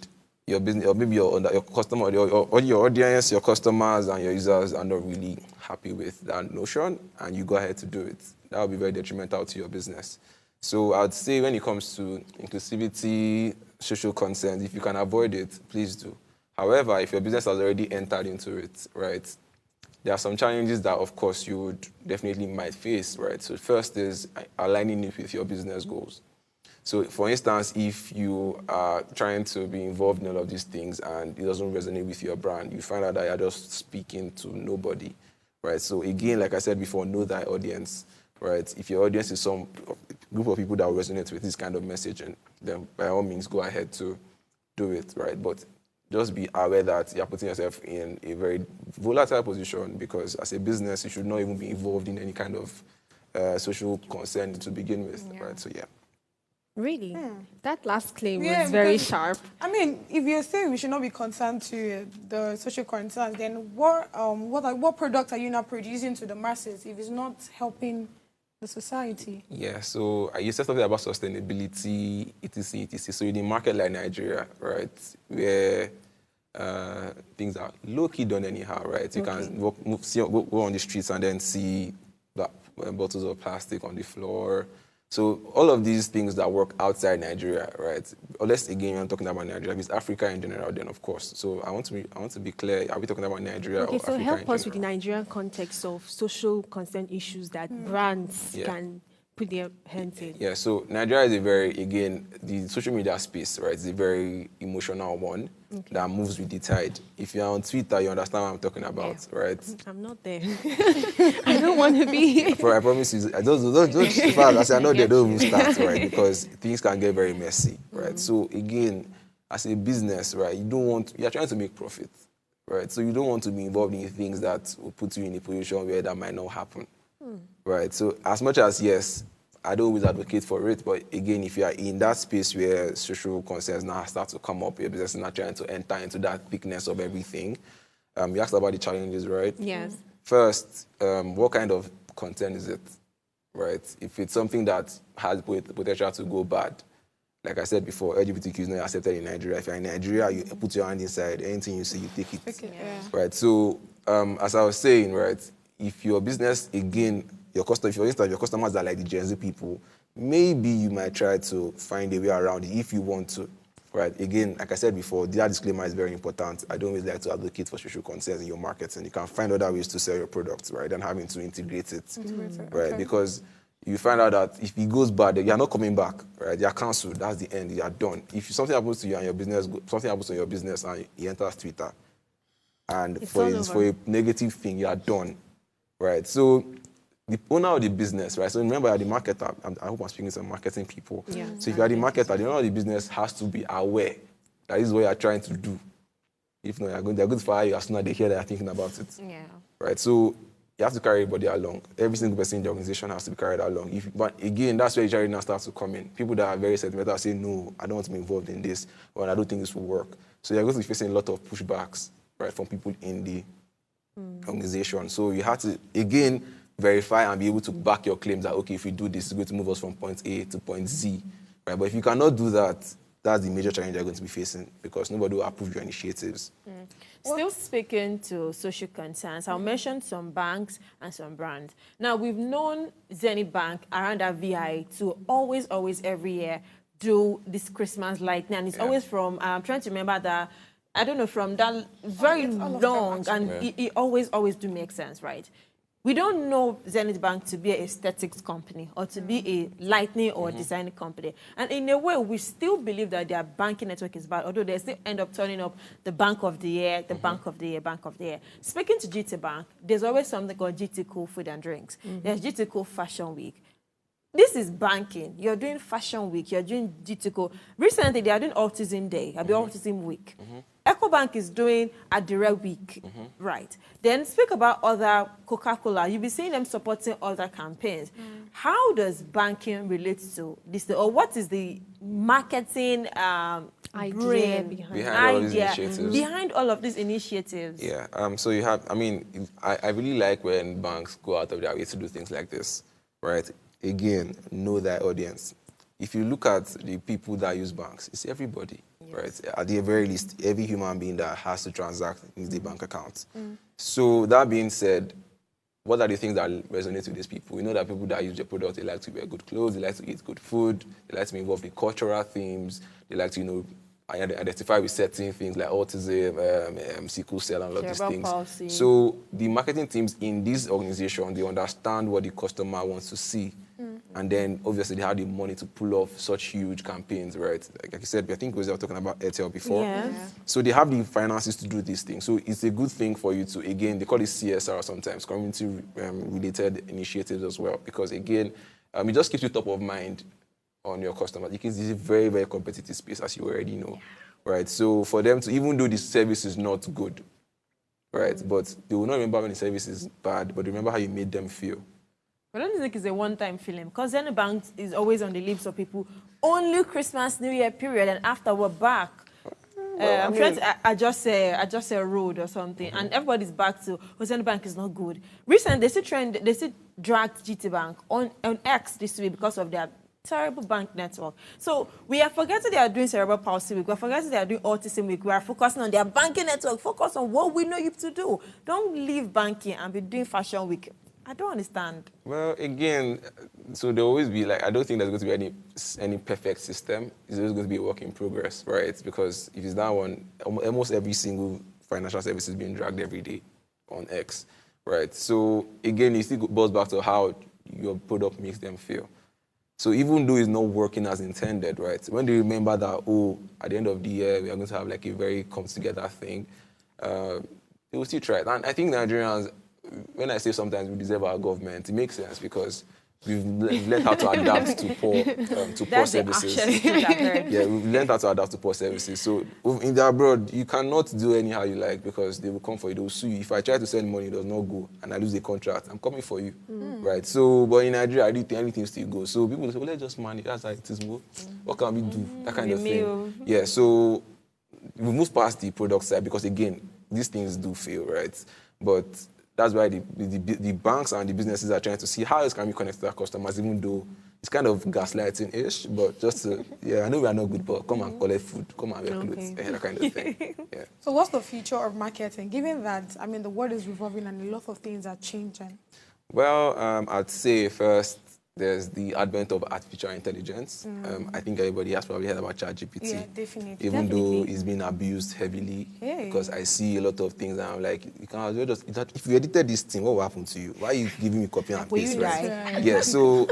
[SPEAKER 7] your business, or maybe your customer, your audience, your customers, and your users are not really happy with that notion, and you go ahead to do it. That would be very detrimental to your business. So I'd say when it comes to inclusivity, social concerns, if you can avoid it, please do. However, if your business has already entered into it, right, there are some challenges that, of course, you would definitely might face, right? So first is aligning it with your business goals. So, for instance, if you are trying to be involved in all of these things and it doesn't resonate with your brand, you find out that you're just speaking to nobody, right? So, again, like I said before, know thy audience, right? If your audience is some group of people that will resonate with this kind of messaging, then by all means, go ahead to do it, right? But just be aware that you're putting yourself in a very volatile position because as a business, you should not even be involved in any kind of social concern to begin with, right? So, yeah.
[SPEAKER 1] Really? That last claim was very sharp.
[SPEAKER 3] If you're saying we should not be concerned to the social concerns, then what product are you now producing to the masses if it's not helping the society?
[SPEAKER 7] Yeah, so you said something about sustainability, etc. So in a market like Nigeria, right, where things are low-key done anyhow, right? You can go on the streets and then see bottles of plastic on the floor. So all of these things that work outside Nigeria, right? Unless again I'm talking about Nigeria, it's Africa in general, then of course. So I want to be clear. Are we talking about Nigeria or Africa in general?
[SPEAKER 1] Okay, so help us with the Nigerian context of social concern issues that brands can put their hands in.
[SPEAKER 7] Yeah. So Nigeria is a very, again, the social media space, right? It's a very emotional one that moves with the tide. If you're on Twitter, you understand what I'm talking about, right?
[SPEAKER 1] I'm not there. I don't want to be here.
[SPEAKER 7] But I promise you, don't in fact, I say I know they don't even start, right? Because things can get very messy, right? So again, as a business, right, you're trying to make profit, right? So you don't want to be involved in things that will put you in a position where that might not happen, right? So as much as, yes, I don't always advocate for it, but again, if you are in that space where social concerns now start to come up, your business is not trying to enter into that thickness of everything. You asked about the challenges, right?
[SPEAKER 1] Yes.
[SPEAKER 7] First, what kind of content is it, right? If it's something that has potential to go bad, like I said before, LGBTQ is not accepted in Nigeria. If you're in Nigeria, you put your hand inside, anything you see, you take it, right? So, as I was saying, right, if your business, again, your customers are like the Gen Z people, maybe you might try to find a way around it if you want to, right? Again, like I said before, that disclaimer is very important. I don't always like to advocate for social concerns in your marketing. You can find other ways to sell your products, right, than having to integrate it, right? Because you find out that if it goes bad, you're not coming back, right? You're cancelled. That's the end. You're done. If something happens to you and your business, something happens to your business and it enters Twitter, and for a negative thing, you're done, right? So the owner of the business, right? So remember, you're the marketer. I hope I'm speaking to some marketing people.
[SPEAKER 1] Yeah.
[SPEAKER 7] So if you're the marketer, the owner of the business has to be aware that this is what you're trying to do. If not, they're going to fire you as soon as they hear that you're thinking about it.
[SPEAKER 1] Yeah.
[SPEAKER 7] Right? So you have to carry everybody along. Every single person in the organization has to be carried along. But again, that's where charity now starts to come in. People that are very sentimental say, no, I don't want to be involved in this, or I don't think this will work. So you're going to be facing a lot of pushbacks, right, from people in the organization. So you have to, again, verify and be able to back your claims that, okay, if we do this, it's going to move us from point A to point Z. Right? But if you cannot do that, that's the major challenge you're going to be facing because nobody will approve your initiatives.
[SPEAKER 2] Still speaking to social concerns, I'll mention some banks and some brands. Now, we've known Zenith Bank around that VI to always every year do this Christmas lightning. And it's always from, I'm trying to remember that, I don't know, from that very long, and it always do make sense, right? We don't know Zenith Bank to be an aesthetics company or to be a lighting or design company. And in a way, we still believe that their banking network is bad, although they still end up turning up the Bank of the Year, the Bank of the Year, Bank of the Year. Speaking to GT Bank, there's always something called GT Cool Food and Drinks. There's GT Cool Fashion Week. This is banking. You're doing Fashion Week. You're doing GT Cool. Recently, they are doing Autism Day, Autism Week. EcoBank is doing a direct week, right? Then speak about other Coca-Cola. You'll be seeing them supporting other campaigns. How does banking relate to this? Or what is the marketing
[SPEAKER 1] Idea
[SPEAKER 2] behind all of these initiatives?
[SPEAKER 7] Yeah, so you have, I mean, I really like when banks go out of their way to do things like this, right? Again, know their audience. If you look at the people that use banks, it's everybody, right? At the very least, every human being that has to transact needs a bank account. So that being said, what are the things that resonate with these people? We know that people that use the product, they like to wear good clothes, they like to eat good food, they like to be involved in cultural themes, they like to, you know, identify with certain things like autism, sickle cell, and all of these things.
[SPEAKER 2] Palsy.
[SPEAKER 7] So the marketing teams in this organization, they understand what the customer wants to see. And then, obviously, they have the money to pull off such huge campaigns, right? Like I said, I think we were talking about Airtel before.
[SPEAKER 2] Yes.
[SPEAKER 7] So they have the finances to do these things. So it's a good thing for you to, again, they call it CSR sometimes, community-related initiatives as well. Because, again, it just keeps you top of mind on your customers. Because it's a very, very competitive space, as you already know, right? So for them to, even though the service is not good, right? But they will not remember when the service is bad, but remember how you made them feel.
[SPEAKER 2] But I don't think it's a one-time feeling because Zenith Bank is always on the lips of people. Only Christmas, New Year period, and after we're back. I'm trying to adjust a road or something, and everybody's back to Zenith Bank is not good. Recently, they still dragged GT Bank on X this week because of their terrible bank network. So we are forgetting they are doing cerebral palsy week. We are forgetting they are doing autism week. We are focusing on their banking network. Focus on what we know you to do. Don't leave banking and be doing fashion week. I don't understand.
[SPEAKER 7] Well, again, so there will always be, like, I don't think there's going to be any perfect system. It's always going to be a work in progress, right? Because if it's that one, almost every single financial service is being dragged every day on X, right? So, again, it still goes back to how your product makes them feel. So even though it's not working as intended, right? When they remember that, oh, at the end of the year, we are going to have, like, a very come-together thing, they will still try it. And I think Nigerians, when I say sometimes we deserve our government, it makes sense because we've learned how to adapt to poor services. Yeah, we've learned how to adapt to poor services. So in the abroad, you cannot do anyhow you like because they will come for you, they will sue you. If I try to send money, it does not go, and I lose the contract, I'm coming for you, right? So, but in Nigeria, I do think anything still goes. So people say, well, let's just manage. That's how it is. What can we do? That kind of thing. Yeah, so we move past the product side because, again, these things do fail, right? But that's why the banks and the businesses are trying to see how else can we connect to our customers, even though it's kind of gaslighting-ish, but just to, yeah, I know we are not good, but come and collect food, come and wear clothes, that kind of thing. Yeah.
[SPEAKER 3] So what's the future of marketing, given that, I mean, the world is revolving and a lot of things are changing?
[SPEAKER 7] Well, I'd say first, there's the advent of artificial intelligence. I think everybody has probably heard about ChatGPT.
[SPEAKER 3] Yeah, definitely.
[SPEAKER 7] Even though it's been abused heavily, because I see a lot of things and I'm like, you can just, if you edited this thing, what will happen to you? Why are you giving me copy and paste? Right? Yeah, so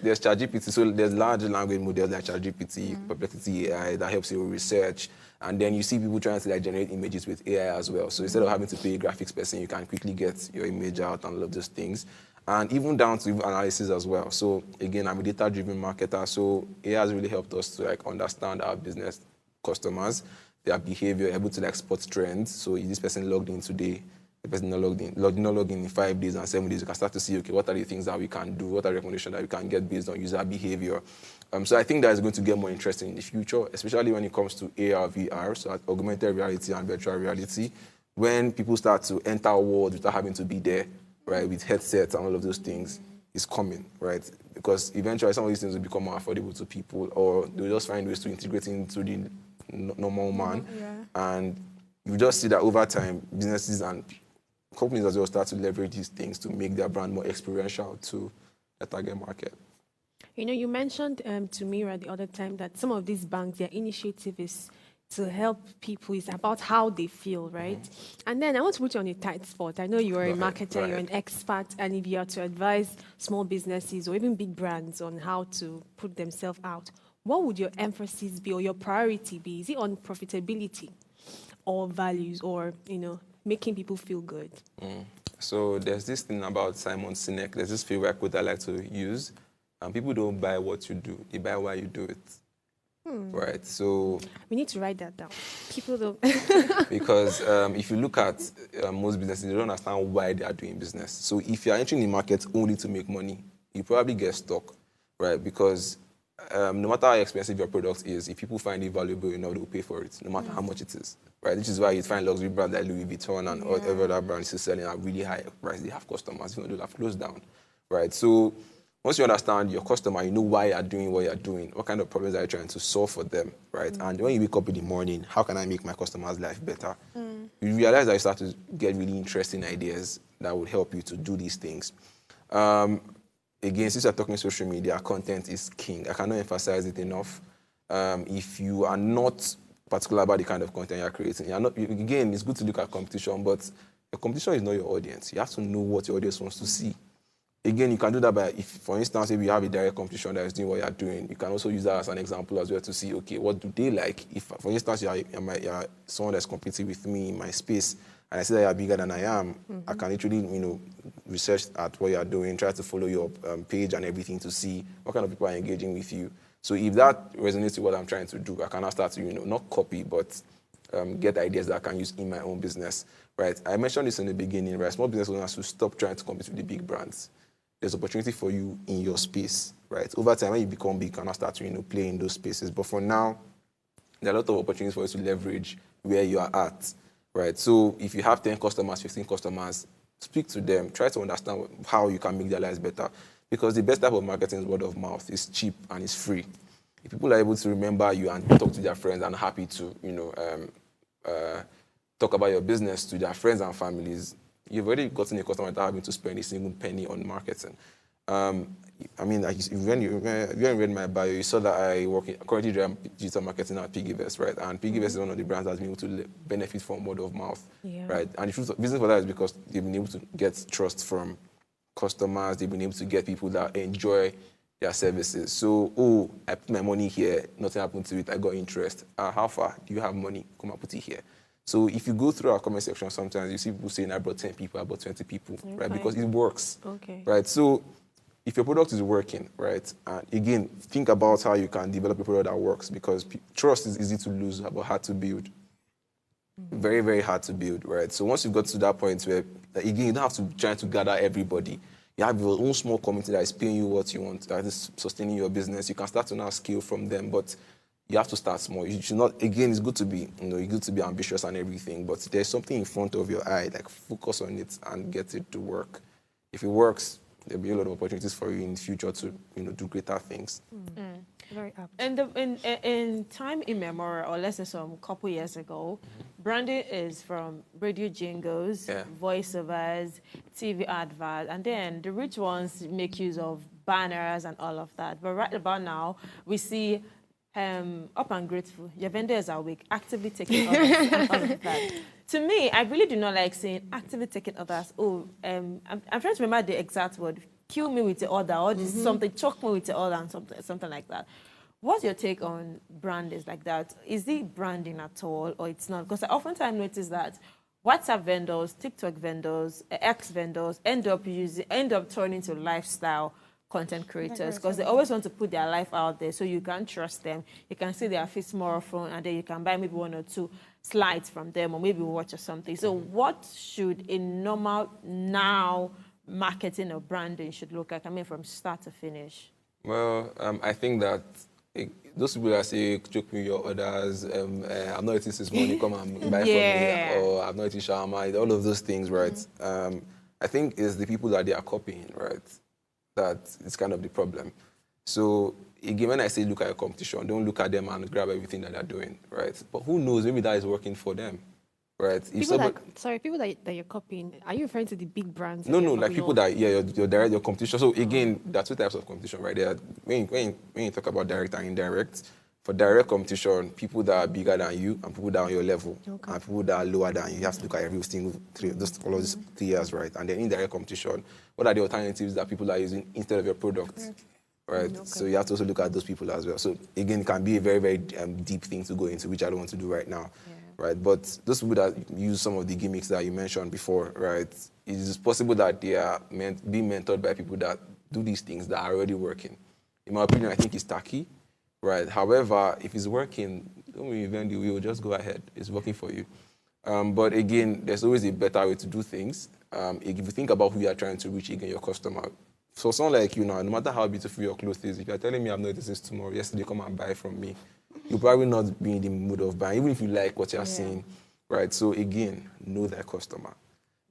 [SPEAKER 7] there's ChatGPT. So there's large language models like ChatGPT, Perplexity AI that helps you with research. And then you see people trying to, like, generate images with AI as well. So instead of having to pay a graphics person, you can quickly get your image out and all of those things. And even down to analysis as well. So again, I'm a data-driven marketer, so AI has really helped us to, like, understand our business customers, their behavior, able to, like, spot trends. So is this person logged in today? The person not logged in 5 days and 7 days. You can start to see, okay, what are the things that we can do? What are the recommendations that we can get based on user behavior? So I think that is going to get more interesting in the future, especially when it comes to AR, VR, so augmented reality and virtual reality. when people start to enter a world without having to be there, right, with headsets and all of those things, is coming, right? Because eventually some of these things will become more affordable to people, or they'll just find ways to integrate into the normal man. And you just see that over time, businesses and companies as well start to leverage these things to make their brand more experiential to the target market.
[SPEAKER 1] You know, you mentioned to Mira the other time that some of these banks, their initiative is to help people. It's about how they feel, right? And then I want to put you on a tight spot. I know you're a marketer, you're an expert, and if you are to advise small businesses or even big brands on how to put themselves out, what would your emphasis be or your priority be? Is it on profitability or values or, you know, making people feel good?
[SPEAKER 7] So there's this thing about Simon Sinek. There's this favorite quote I like to use. People don't buy what you do, they buy why you do it. Right, so...
[SPEAKER 1] We need to write that down. People don't...
[SPEAKER 7] Because if you look at most businesses, they don't understand why they are doing business. So if you're entering the market only to make money, you probably get stuck, right? Because no matter how expensive your product is, if people find it valuable enough, they'll pay for it, no matter how much it is, right? Which is why you find luxury brands like Louis Vuitton and whatever other brands is selling at really high price. They have customers, they'll have closed down, right? So once you understand your customer, you know why you're doing what you're doing, what kind of problems are you trying to solve for them, right? And when you wake up in the morning, how can I make my customer's life better? You realize that you start to get really interesting ideas that would help you to do these things. Again, since you're talking social media, content is king. I cannot emphasize it enough. If you are not particular about the kind of content you're creating, again, it's good to look at competition, but your competition is not your audience. You have to know what your audience wants to see. Again, you can do that by, if, for instance, if you have a direct competition that is doing what you're doing, you can also use that as an example as well to see, okay, what do they like? If, for instance, you're someone that's competing with me in my space, and I see that you're bigger than I am, I can literally, research at what you're doing, try to follow your page and everything to see what kind of people are engaging with you. So if that resonates with what I'm trying to do, I can now start to, not copy, but get ideas that I can use in my own business, right? I mentioned this in the beginning, right? Small business owners should stop trying to compete with the big brands. There's opportunity for you in your space, right? Over time, when you become big, you can start to, play in those spaces. But for now, there are a lot of opportunities for you to leverage where you are at, right? So if you have 10 customers, 15 customers, speak to them. Try to understand how you can make their lives better. Because the best type of marketing is word of mouth. It's cheap and it's free. If people are able to remember you and talk to their friends and are happy to, talk about your business to their friends and families, you've already gotten a customer without having to spend a single penny on marketing. When you read my bio, you saw that I currently do digital marketing at Piggyvest, right? And Piggyvest is one of the brands that's been able to benefit from word of mouth, right? And the reason for that is because they've been able to get trust from customers. They've been able to get people that enjoy their services. So, I put my money here, nothing happened to it, I got interest. How far? Do you have money? Come and put it here. So if you go through our comment section, sometimes you see people saying, I brought 10 people, I brought 20 people, right? Because it works, right? So if your product is working, right, and again, think about how you can develop a product that works, because trust is easy to lose, but hard to build. Very, very hard to build, right? So once you've got to that point where, again, you don't have to try to gather everybody. You have your own small community that is paying you what you want, that is sustaining your business. You can start to now scale from them, but you have to start small. You should not, again, it's good to be, it's good to be ambitious and everything, but there's something in front of your eye, like focus on it and get it to work. If it works, there'll be a lot of opportunities for you in the future to, do greater things.
[SPEAKER 1] Very apt.
[SPEAKER 2] And in time immemorial, or let's say some couple years ago, branding is from radio jingles, voiceovers, TV adverts, and then the rich ones make use of banners and all of that. But right about now, we see Up and Grateful, your vendors are weak, actively taking others and all of that. To me, I really do not like saying actively taking others. I'm trying to remember the exact word. Kill me with the order, or just something, choke me with the order, and something like that. What's your take on brandings like that? Is it branding at all, or it's not? Because I oftentimes notice that WhatsApp vendors, TikTok vendors, X vendors end up turning to lifestyle content creators, because they always want to put their life out there, so you can trust them. You can see their face more often, and then you can buy maybe 1 or 2 slides from them, or maybe watch or something. So what should a normal now marketing or branding should look like? I mean, from start to finish.
[SPEAKER 7] Well, I think that those people that say, choke me your orders, I'm not eating this morning, come and buy
[SPEAKER 2] Yeah.
[SPEAKER 7] from me, or I'm not eating shawarma, all of those things, right? I think it's the people that they are copying, right? That is kind of the problem. So again, when I say look at your competition, don't look at them and grab everything that they're doing, right? But who knows, maybe that is working for them, right? If
[SPEAKER 1] People
[SPEAKER 7] somebody,
[SPEAKER 1] people that you're copying, are you referring to the big brands?
[SPEAKER 7] no,
[SPEAKER 1] that
[SPEAKER 7] no,
[SPEAKER 1] you're
[SPEAKER 7] like
[SPEAKER 1] copying?
[SPEAKER 7] people that, yeah, your direct, your competition. So again, there are two types of competition, right? There are, when you talk about direct and indirect, for direct competition, people that are bigger than you and people that are on your level, and people that are lower than you. You have to look at every single all of these 3 years, right? And then indirect competition, what are the alternatives that people are using instead of your product? Right, so you have to also look at those people as well. So again, it can be a very, very deep thing to go into, which I don't want to do right now, right? But those people that use some of the gimmicks that you mentioned before, right, it is possible that they are being mentored by people that do these things that are already working. In my opinion, I think it's tacky, right? However, if it's working, don't reinvent the wheel, just go ahead. It's working for you. But again, there's always a better way to do things. If you think about who you are trying to reach, again, your customer. So someone like you now, no matter how beautiful your clothes is, if you're telling me I'm not this tomorrow, yesterday come and buy from me, you'll probably not be in the mood of buying, even if you like what you're seeing, right? So again, know that customer.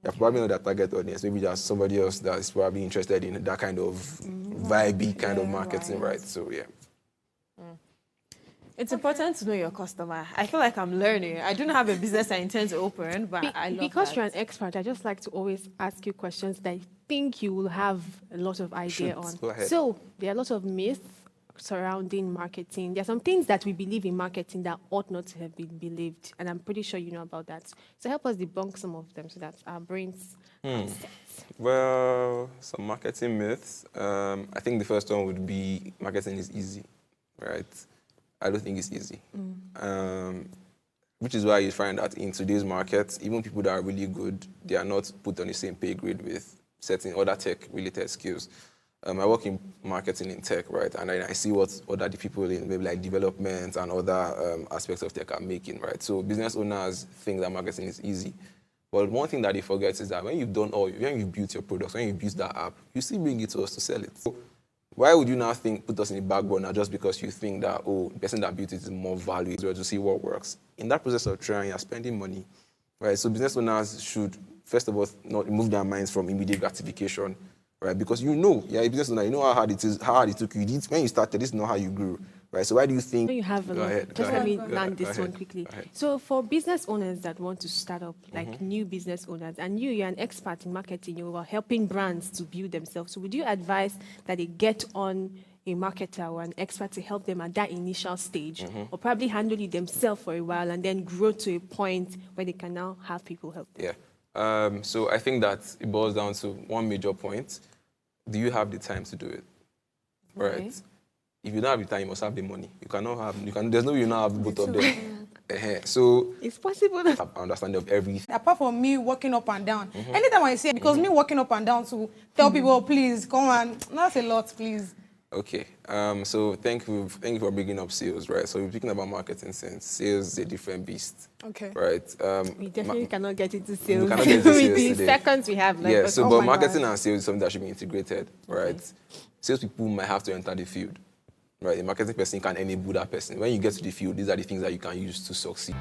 [SPEAKER 7] You're probably not that target audience. Maybe there's somebody else that is probably interested in that kind of vibey kind of marketing, right? So yeah.
[SPEAKER 2] It's important to know your customer. I feel like I'm learning. I don't have a business I intend to open, but I love
[SPEAKER 1] because
[SPEAKER 2] that.
[SPEAKER 1] you're an expert, I just like to always ask you questions that I think you will have a lot of idea
[SPEAKER 7] Shoot,
[SPEAKER 1] on.
[SPEAKER 7] go ahead.
[SPEAKER 1] So there are a lot of myths surrounding marketing. There are some things that we believe in marketing that ought not to have been believed, and I'm pretty sure you know about that. So help us debunk some of them so that our brains are set.
[SPEAKER 7] Well, some marketing myths. I think the first one would be marketing is easy, right? I don't think it's easy. Which is why you find that in today's market, even people that are really good, they are not put on the same pay grade with certain other tech-related skills. I work in marketing in tech, right? And I see what other people in maybe like development and other aspects of tech are making, right? So business owners think that marketing is easy. But one thing that they forget is that when you've done when you've built your products, when you built that app, you still bring it to us to sell it. So why would you now put us in the back burner just because you think that, oh, the person that built it is more valuable to see what works? In that process of trying, you're spending money, right? So business owners should, first of all, not remove their minds from immediate gratification, right? Because you're a business owner, you know how hard it is, how hard it took you. When you started, this is not how you grew, right? So why do you think...
[SPEAKER 1] You have a
[SPEAKER 7] Go
[SPEAKER 1] lot.
[SPEAKER 7] ahead,
[SPEAKER 1] Just
[SPEAKER 7] go
[SPEAKER 1] let me
[SPEAKER 7] ahead,
[SPEAKER 1] land
[SPEAKER 7] go
[SPEAKER 1] this
[SPEAKER 7] ahead,
[SPEAKER 1] one quickly.
[SPEAKER 7] go ahead.
[SPEAKER 1] So for business owners that want to start up, like new business owners, and you're an expert in marketing, you are helping brands to build themselves. So would you advise that they get on a marketer or an expert to help them at that initial stage, or probably handle it themselves for a while and then grow to a point where they can now have people help them?
[SPEAKER 7] Yeah. So I think that it boils down to one major point. Do you have the time to do it?
[SPEAKER 1] Okay.
[SPEAKER 7] Right. If you don't have the time, you must have the money. There's no way you not have both of them. So
[SPEAKER 1] It's possible.
[SPEAKER 7] have understanding of everything.
[SPEAKER 3] Apart from me walking up and down, anytime I say, because me walking up and down to tell people, oh, please, come on, that's a lot, please.
[SPEAKER 7] Okay. So thank you for bringing up sales, right? So we're speaking about marketing since sales is a different beast.
[SPEAKER 3] Okay.
[SPEAKER 7] Right.
[SPEAKER 1] We definitely cannot get into sales.
[SPEAKER 7] cannot get into
[SPEAKER 1] with
[SPEAKER 7] sales
[SPEAKER 1] the
[SPEAKER 7] today.
[SPEAKER 1] seconds we have left.
[SPEAKER 7] Yeah.
[SPEAKER 1] but
[SPEAKER 7] So,
[SPEAKER 1] oh
[SPEAKER 7] but
[SPEAKER 1] my
[SPEAKER 7] marketing
[SPEAKER 1] God.
[SPEAKER 7] and sales is something that should be integrated, right? Sales people might have to enter the field, right? A marketing person can enable that person. When you get to the field, these are the things that you can use to succeed.